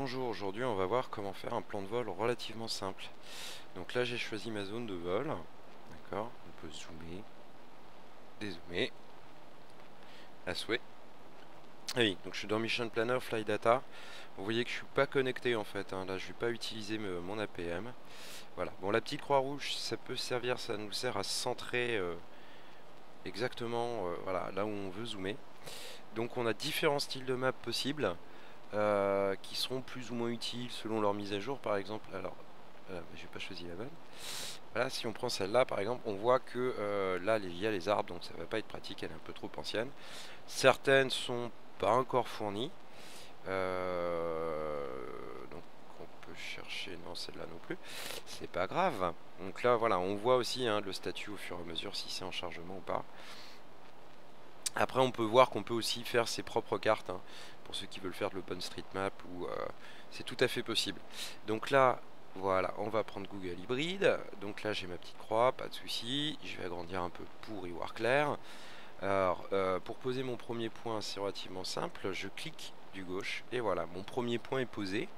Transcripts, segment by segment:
Bonjour, aujourd'hui on va voir comment faire un plan de vol relativement simple. Donc là j'ai choisi ma zone de vol, d'accord, on peut zoomer, dézoomer, à souhait. Ah oui, donc je suis dans Mission Planner Fly Data. Vous voyez que je suis pas connecté en fait, hein. Là je vais pas utiliser mon APM. Voilà, bon la petite croix rouge ça peut servir, ça nous sert à centrer exactement voilà, là où on veut zoomer. Donc on a différents styles de map possibles. Qui seront plus ou moins utiles selon leur mise à jour par exemple. Alors, j'ai pas choisi la bonne. Voilà, si on prend celle-là par exemple, on voit que là il y a les arbres, donc ça va pas être pratique, elle est un peu trop ancienne. Certaines sont pas encore fournies. Donc on peut chercher, non celle-là non plus, c'est pas grave. Donc là voilà, on voit aussi hein, le statut au fur et à mesure si c'est en chargement ou pas. Après on peut voir qu'on peut aussi faire ses propres cartes hein, pour ceux qui veulent faire de l'OpenStreetMap ou c'est tout à fait possible. Donc là voilà, on va prendre Google Hybride. Donc là j'ai ma petite croix, pas de souci. Je vais agrandir un peu pour y voir clair. Alors pour poser mon premier point c'est relativement simple. Je clique du gauche et voilà, mon premier point est posé.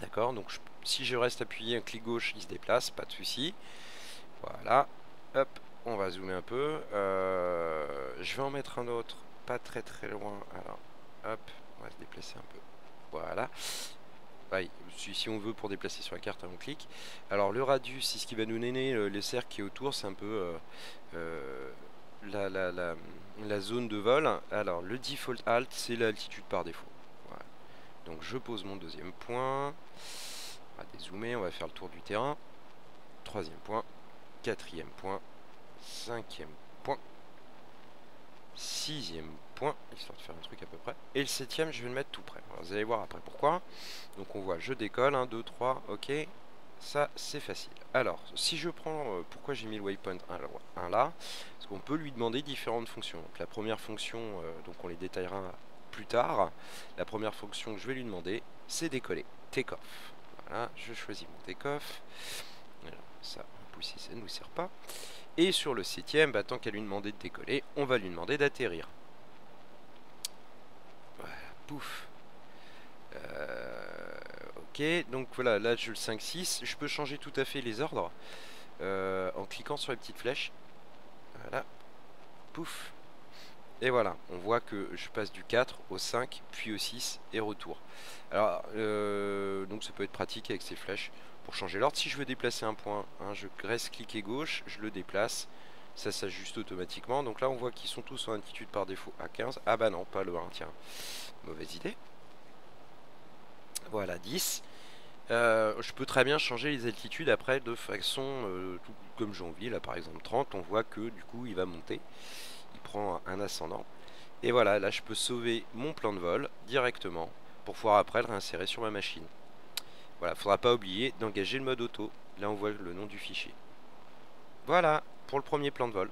D'accord, donc si je reste appuyé, un clic gauche il se déplace, pas de souci. Voilà, hop, on va zoomer un peu. Je vais en mettre un autre, pas très loin. Alors, hop, on va se déplacer un peu. Voilà. Ouais, si on veut pour déplacer sur la carte, on clique. Alors le radius, c'est ce qui va nous donner le cercle qui est autour, c'est un peu la, la, la, la zone de vol. Alors le default alt, c'est l'altitude par défaut. Voilà. Donc je pose mon deuxième point. On va dézoomer, on va faire le tour du terrain. Troisième point, quatrième point, cinquième point, sixième point, histoire de faire un truc à peu près. Et le septième, je vais le mettre tout près. Alors, vous allez voir après pourquoi. Donc on voit, je décolle, 1, 2, 3, ok. Ça, c'est facile. Alors, si je prends, pourquoi j'ai mis le waypoint 1 là, parce qu'on peut lui demander différentes fonctions. Donc la première fonction, donc on les détaillera plus tard. La première fonction que je vais lui demander, c'est décoller, take off. Voilà, je choisis mon take off. Alors, ça, pousser, ça ne nous sert pas. Et sur le septième, tant qu'à lui demander de décoller, on va lui demander d'atterrir. Voilà, pouf. Ok, donc voilà, là j'ai le 5-6. Je peux changer tout à fait les ordres en cliquant sur les petites flèches. Voilà, pouf. Et voilà, on voit que je passe du 4 au 5, puis au 6 et retour. Alors, donc ça peut être pratique avec ces flèches pour changer l'ordre. Si je veux déplacer un point, hein, je reste cliquer gauche, je le déplace. Ça s'ajuste automatiquement. Donc là, on voit qu'ils sont tous en altitude par défaut à 15. Ah bah non, pas le 1, tiens. Mauvaise idée. Voilà, 10. Je peux très bien changer les altitudes après de façon tout comme j'ai envie. Là, par exemple, 30, on voit que du coup, il va monter. Il prend un ascendant. Et voilà, là, je peux sauver mon plan de vol directement pour pouvoir après le réinsérer sur ma machine. Voilà, faudra pas oublier d'engager le mode auto. Là, on voit le nom du fichier. Voilà, pour le premier plan de vol.